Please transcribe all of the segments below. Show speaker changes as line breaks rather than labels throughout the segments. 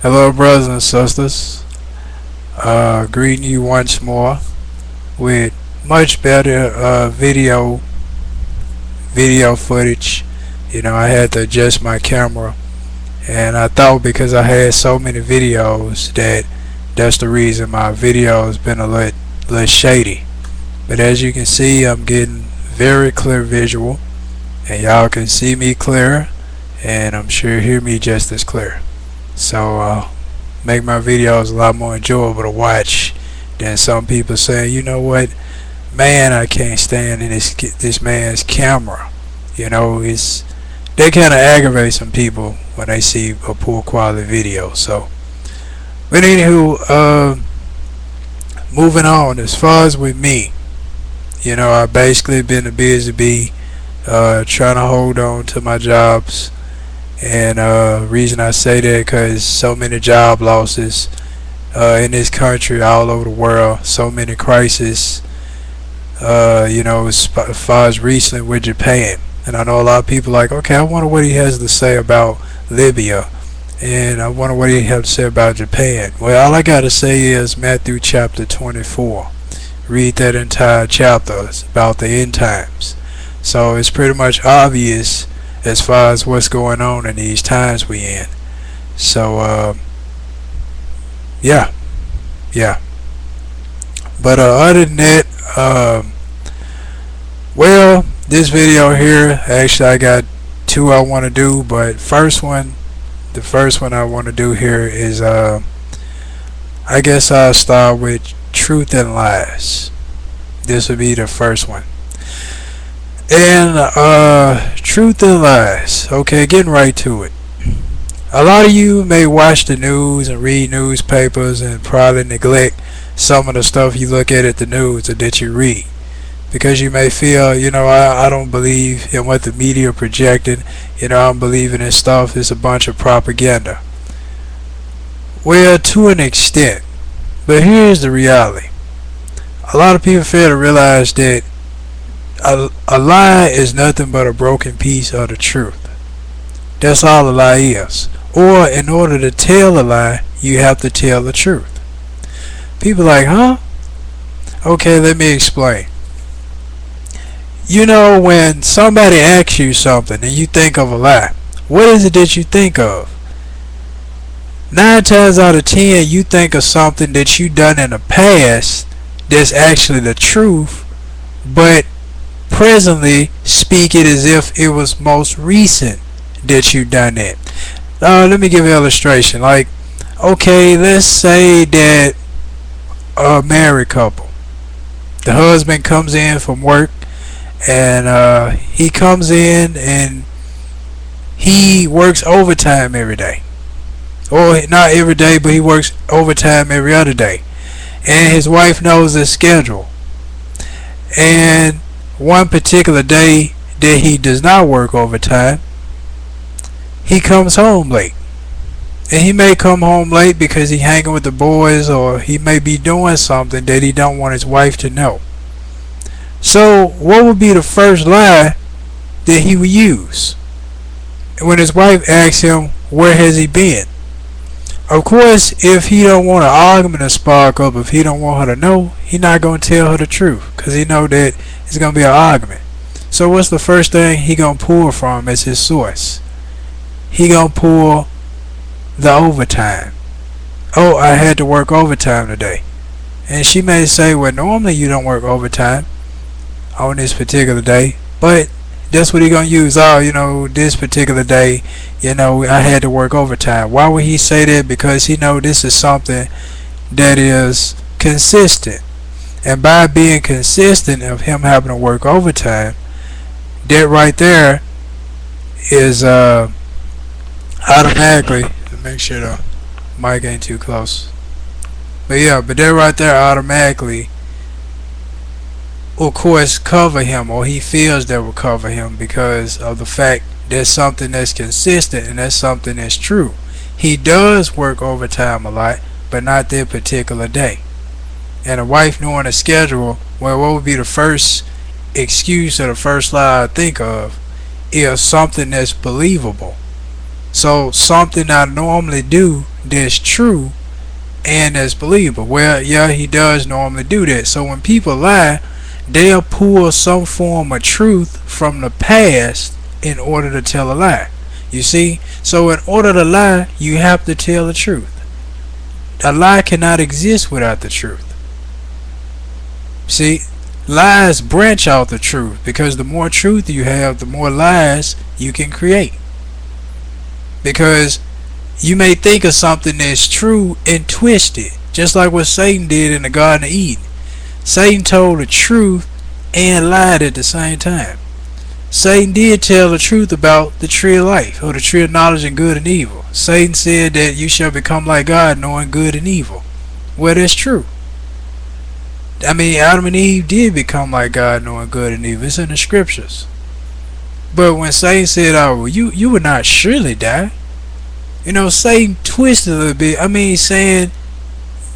Hello, brothers and sisters. Greeting you once more with much better video footage. I had to adjust my camera, and I thought because I had so many videos that's the reason my video has been a little shady. But as you can see, I'm getting very clear visual, and y'all can see me clear, and I'm sure hear me just as clear. So make my videos a lot more enjoyable to watch than some people saying, you know what, man, I can't stand this man's camera. It's they kind of aggravate some people when they see a poor quality video. So, but anywho, moving on. As far as with me, I basically been a busy bee, trying to hold on to my jobs. And reason I say that because so many job losses in this country, all over the world, so many crises. As far as recently with Japan, and I know a lot of people like, okay, I wonder what he has to say about Libya, and I wonder what he has to say about Japan. Well, all I got to say is Matthew chapter 24. Read that entire chapter. It's about the end times. So it's pretty much obvious as far as what's going on in these times we in. So yeah. But other than that, well, this video here, actually I got two I want to do, but the first one I want to do here is I guess I'll start with truth and lies. This will be the first one. And truth and lies. Okay, getting right to it. A lot of you may watch the news and read newspapers and probably neglect some of the stuff you look at the news or that you read, because you may feel, I don't believe in what the media projected. I'm believing in stuff. It's a bunch of propaganda. Well, to an extent. But here's the reality. A lot of people fail to realize that a lie is nothing but a broken piece of the truth. That's all a lie is. Or in order to tell a lie, you have to tell the truth. People like, huh? Okay, let me explain. When somebody asks you something and you think of a lie, what is it that you think of? 9 times out of 10, you think of something that you done in the past that's actually the truth, but presently speak it as if it was most recent that you done it. Let me give you an illustration. Like, okay, let's say that a married couple, the husband comes in from work, and he comes in and he works overtime every day, or not every day, but he works overtime every other day, and his wife knows his schedule. And one particular day that he does not work overtime, he comes home late. And he may come home late because he hanging with the boys, or he may be doing something that he don't want his wife to know. So what would be the first lie that he would use when his wife asks him where has he been? Of course, if he don't want an argument to spark up, if he don't want her to know, he not going to tell her the truth, because he know that it's going to be an argument. So what's the first thing he going to pull from as his source? He going to pull the overtime. Oh, I had to work overtime today. And she may say, well, normally you don't work overtime on this particular day, but that's what he gonna use. Oh, this particular day, I had to work overtime. Why would he say that? Because he know this is something that is consistent, and by being consistent of him having to work overtime, that right there is automatically, make sure the mic ain't too close. But that right there automatically, of course, cover him, or he feels that will cover him, because of the fact there's something that's consistent and that's something that's true. He does work overtime a lot, but not that particular day. And a wife knowing a schedule, well, what would be the first excuse or the first lie I think of is something that's believable. So something I normally do that's true and that's believable. Well, yeah, he does normally do that. So when people lie, they'll pull some form of truth from the past in order to tell a lie. You see? So in order to lie, you have to tell the truth. A lie cannot exist without the truth. See, lies branch out the truth, because the more truth you have, the more lies you can create. Because you may think of something that's true and twist it, just like what Satan did in the Garden of Eden. Satan told the truth and lied at the same time. Satan did tell the truth about the tree of life, or the tree of knowledge of good and evil. Satan said that you shall become like God, knowing good and evil. Well, that's true. I mean, Adam and Eve did become like God, knowing good and evil. It's in the scriptures. But when Satan said, oh, well, you would not surely die. You know, Satan twisted a little bit. I mean, saying,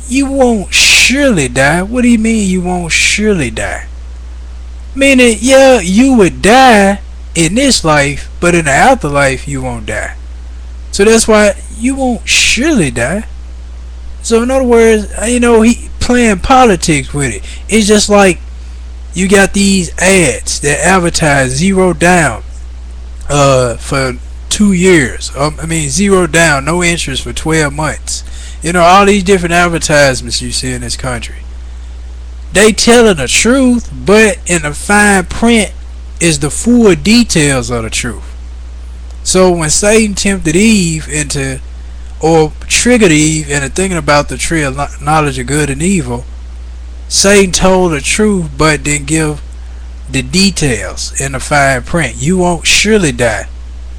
you won't surely die. What do you mean you won't surely die? Meaning, yeah, you would die in this life, but in the afterlife, you won't die. So that's why you won't surely die. So in other words, you know, he playing politics with it. It's just like you got these ads that advertise zero down for 2 years. I mean, zero down, no interest for 12 months. You know, all these different advertisements you see in this country. They telling the truth, but in the fine print is the full details of the truth. So when Satan tempted Eve into, or triggered Eve into thinking about the tree of knowledge of good and evil, Satan told the truth but didn't give the details in the fine print. You won't surely die.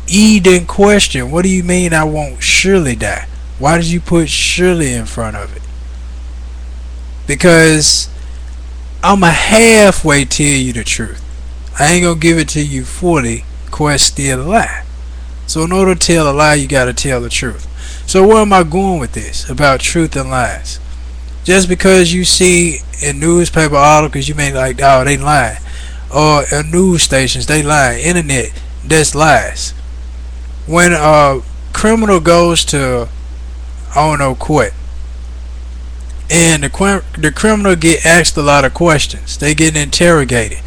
Eve didn't question, what do you mean I won't surely die? Why did you put surely in front of it? Because I'ma halfway tell you the truth. I ain't gonna give it to you fully, cause still a lie. So in order to tell a lie, you gotta tell the truth. So where am I going with this about truth and lies? Just because you see in newspaper articles, you may like, oh, they lying, or in news stations, they lying, internet, that's lies. When a criminal goes to, I don't know, court, and the criminal get asked a lot of questions, they get interrogated,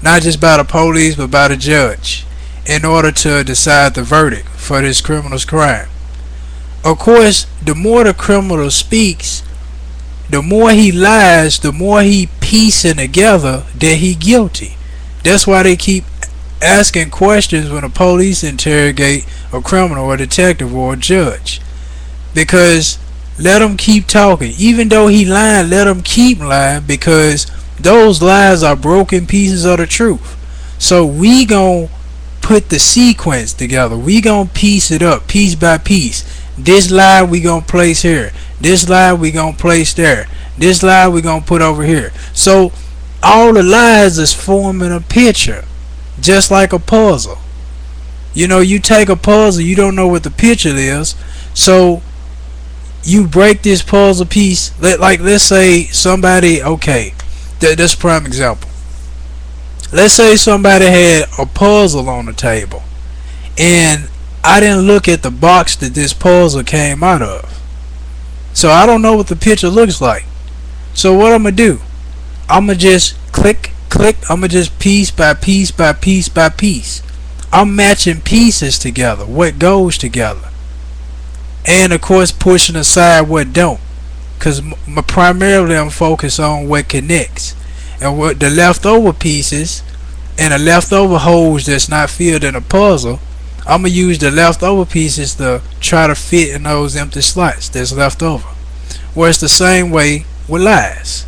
not just by the police but by the judge, in order to decide the verdict for this criminal's crime. Of course, the more the criminal speaks, the more he lies, the more he piecing together that he guilty. That's why they keep asking questions when the police interrogate a criminal or a detective or a judge. Because let him keep talking. Even though he lying, let him keep lying, because those lies are broken pieces of the truth. So we gon' put the sequence together. We gon' piece it up piece by piece. This lie we gon' place here. This lie we gon' place there. This lie we gon' put over here. So all the lies is forming a picture, just like a puzzle. You know, you take a puzzle, you don't know what the picture is, so you break this puzzle piece. Let's say somebody, okay, that's a prime example. Let's say somebody had a puzzle on the table, and I didn't look at the box that this puzzle came out of, so I don't know what the picture looks like. So what I'm gonna do, I'm gonna just click, I'm gonna just piece by piece by piece by piece. I'm matching pieces together, what goes together, and of course pushing aside what don't, because primarily I'm focused on what connects, and what the leftover pieces and the leftover holes that's not filled in a puzzle, I'm gonna use the leftover pieces to try to fit in those empty slots that's left over. Well, it's the same way with lies.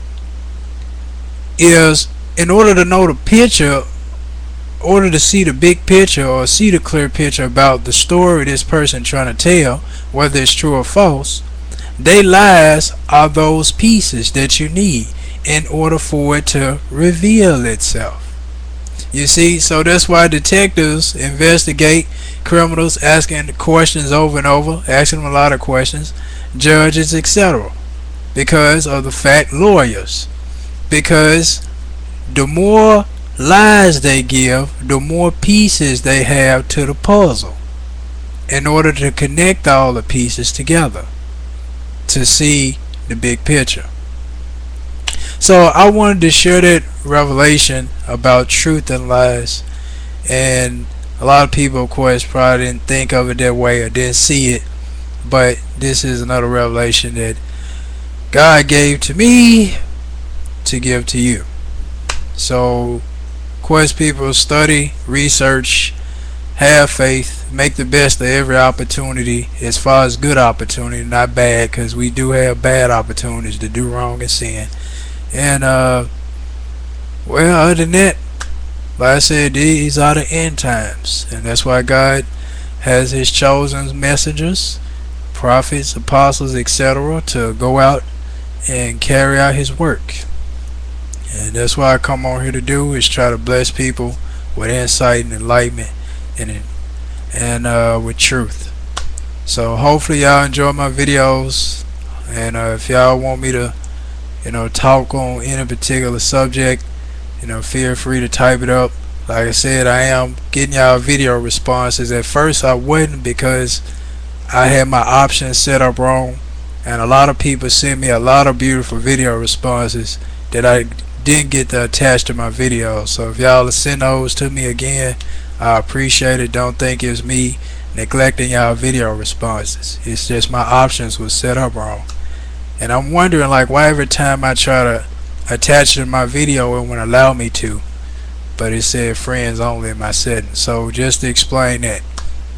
Is in order to know the picture, in order to see the big picture or see the clear picture about the story this person trying to tell, whether it's true or false, they lies are those pieces that you need in order for it to reveal itself. You see, so that's why detectives investigate criminals, asking questions over and over, asking them a lot of questions, judges, etc. Because of the fact, lawyers, because the more lies they give, the more pieces they have to the puzzle in order to connect all the pieces together. to see the big picture. So I wanted to share that revelation about truth and lies, and a lot of people, of course, probably didn't think of it that way or didn't see it, but this is another revelation that God gave to me to give to you. So, of course, people study, research, have faith, make the best of every opportunity, as far as good opportunity, not bad, because we do have bad opportunities to do wrong and sin. And well, other than that, like I said, these are the end times, and that's why God has his chosen messengers, prophets, apostles, etc., to go out and carry out his work. And that's what I come on here to do, is try to bless people with insight and enlightenment and with truth. So hopefully y'all enjoy my videos, and if y'all want me to talk on any particular subject, feel free to type it up. Like I said, I am getting y'all video responses. At first I wasn't, because I had my options set up wrong, and a lot of people sent me a lot of beautiful video responses that I didn't get to attach to my videos. So if y'all send those to me again, I appreciate it. Don't think it's me neglecting y'all video responses. It's just my options was set up wrong, and I'm wondering, like, why every time I try to attach it to my video it won't allow me to, but it said friends only in my settings. So just to explain that,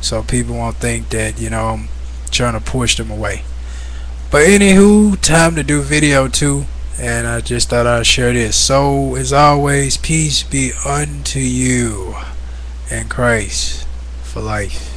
so people won't think that I'm trying to push them away. But anywho, time to do video 2, and I just thought I'd share this. So as always, peace be unto you in Christ for life.